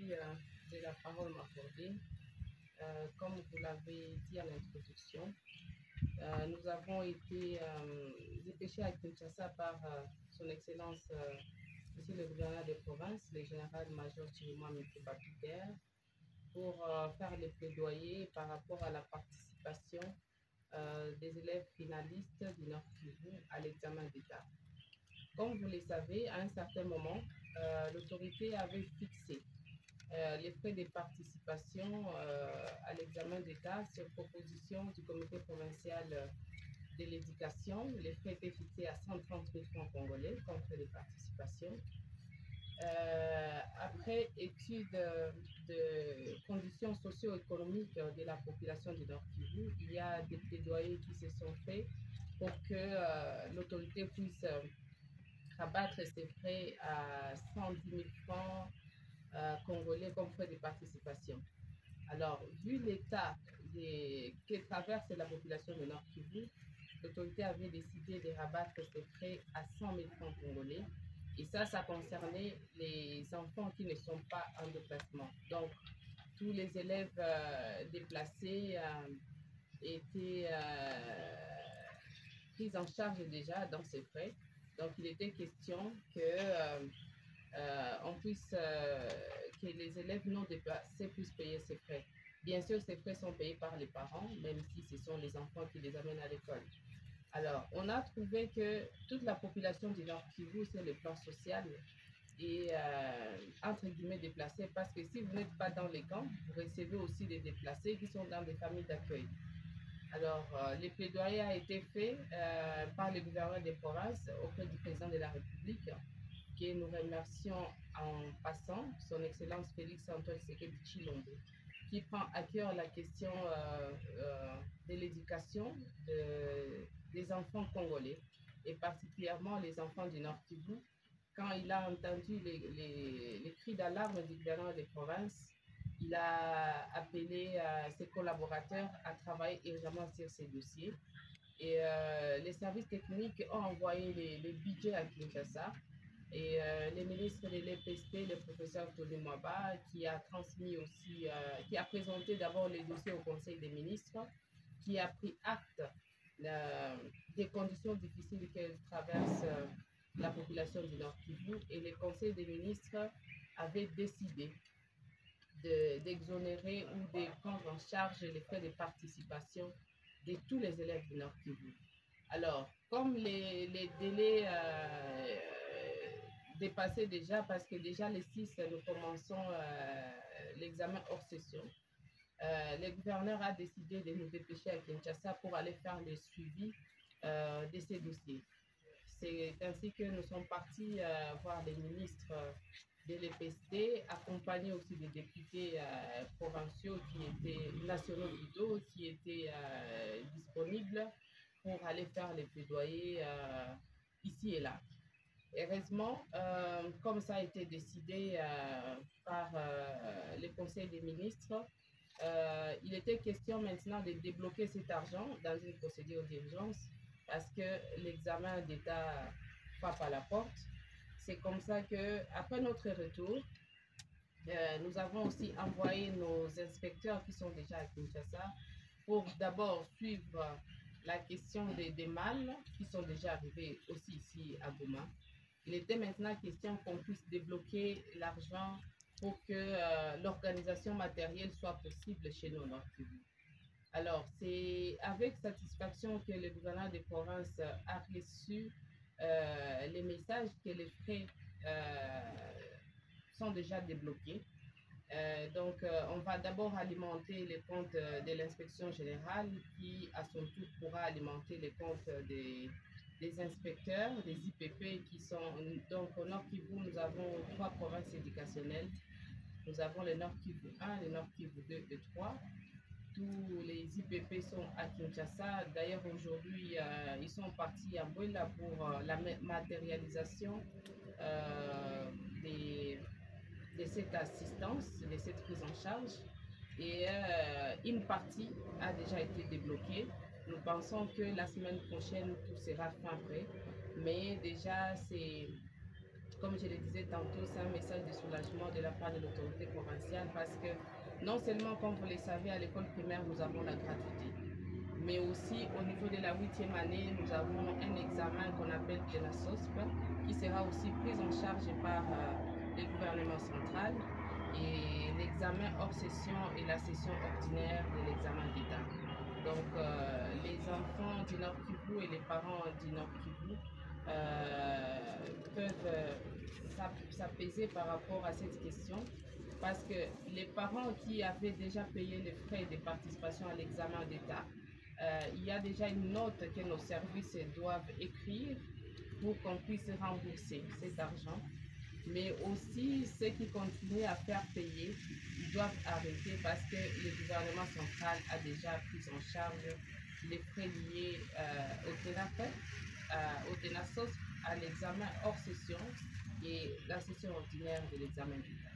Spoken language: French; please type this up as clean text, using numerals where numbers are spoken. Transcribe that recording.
Merci de la parole m'accorder. Comme vous l'avez dit à l'introduction, nous avons été dépêchés à Kinshasa par son Excellence Monsieur le gouverneur de province, le général-major Chirima Mikeba-Piker, pour faire les plaidoyers par rapport à la participation des élèves finalistes du Nord Kivu à l'examen d'État. Comme vous le savez, à un certain moment, l'autorité avait fixé les frais de participation à l'examen d'État sur proposition du comité provincial de l'éducation. Les frais étaient fixés à 130 000 francs congolais comme frais de participation. Après étude de conditions socio-économiques de la population du Nord Kivu, il y a des plaidoyers qui se sont faits pour que l'autorité puisse rabattre ses frais à 110 000 francs congolais comme frais de participation. Alors, vu l'état que traverse la population de Nord Kivu, l'autorité avait décidé de rabattre ses frais à 100 000 francs congolais. Et ça concernait les enfants qui ne sont pas en déplacement. Donc, tous les élèves déplacés étaient pris en charge déjà dans ces frais. Donc, il était question que les élèves non déplacés puissent payer ces frais. Bien sûr, ces frais sont payés par les parents, même si ce sont les enfants qui les amènent à l'école. Alors, on a trouvé que toute la population du Nord Kivu, sur le plan social, est entre guillemets déplacée, parce que si vous n'êtes pas dans les camps, vous recevez aussi des déplacés qui sont dans des familles d'accueil. Alors, le plaidoyer a été fait par le gouverneur des provinces auprès du président de la République, que nous remercions en passant, son Excellence Félix Antoine Tshisekedi Tshilombo, qui prend à cœur la question de l'éducation des enfants congolais, et particulièrement les enfants du Nord Kivu. Quand il a entendu les cris d'alarme du gouverneur des provinces, il a appelé ses collaborateurs à travailler urgemment sur ces dossiers. Et les services techniques ont envoyé les budgets à Kinshasa. Et le ministre de l'EPST, le professeur Tony Mwaba, qui a transmis aussi, qui a présenté d'abord les dossiers au Conseil des ministres, qui a pris acte des conditions difficiles que traverse la population du Nord Kivu, et le Conseil des ministres avait décidé d'exonérer ou de prendre en charge les frais de participation de tous les élèves du Nord Kivu. Alors, comme les délais dépassaient déjà, parce que déjà les 6, nous commençons l'examen hors session, le gouverneur a décidé de nous dépêcher à Kinshasa pour aller faire le suivi de ces dossiers. C'est ainsi que nous sommes partis voir les ministres de l'EPST, accompagnés aussi des députés provinciaux nationaux plutôt, qui étaient disponibles pour aller faire les plaidoyers ici et là. Heureusement, comme ça a été décidé par le Conseil des ministres, il était question maintenant de débloquer cet argent dans une procédure d'urgence, parce que l'examen d'État frappe à la porte. C'est comme ça que, après notre retour, nous avons aussi envoyé nos inspecteurs qui sont déjà à Kinshasa pour d'abord suivre la question des mâles qui sont déjà arrivés aussi ici à Goma. Il était maintenant question qu'on puisse débloquer l'argent pour que l'organisation matérielle soit possible chez nos Nord Kivu. Alors, c'est avec satisfaction que le gouverneur des provinces a reçu les messages que les frais sont déjà débloqués. On va d'abord alimenter les comptes de l'inspection générale, qui à son tour pourra alimenter les comptes des inspecteurs, des IPP qui sont. Donc au Nord Kivu, nous avons 3 provinces éducationnelles. Nous avons le Nord Kivu 1, le Nord Kivu 2 et 3. Tous les IPP sont à Kinshasa. D'ailleurs, aujourd'hui, ils sont partis à Bouela pour la matérialisation des de cette assistance, de cette prise en charge. Et une partie a déjà été débloquée. Nous pensons que la semaine prochaine, tout sera fin prêt. Mais déjà, comme je le disais tantôt, c'est un message de soulagement de la part de l'autorité provinciale parce que non seulement, comme vous le savez, à l'école primaire, nous avons la gratuité, mais aussi au niveau de la 8e année, nous avons un examen qu'on appelle de la SOSP qui sera aussi pris en charge par le gouvernement central et l'examen hors session et la session ordinaire de l'examen d'État. Donc, les enfants du Nord Kivu et les parents du Nord Kivu peuvent s'apaiser par rapport à cette question parce que les parents qui avaient déjà payé les frais de participation à l'examen d'État, il y a déjà une note que nos services doivent écrire pour qu'on puisse rembourser cet argent. Mais aussi, ceux qui continuent à faire payer, ils doivent arrêter parce que le gouvernement central a déjà pris en charge les frais liés au TENAFEP, au TENASOS, à l'examen hors session et la session ordinaire de l'examen d'État.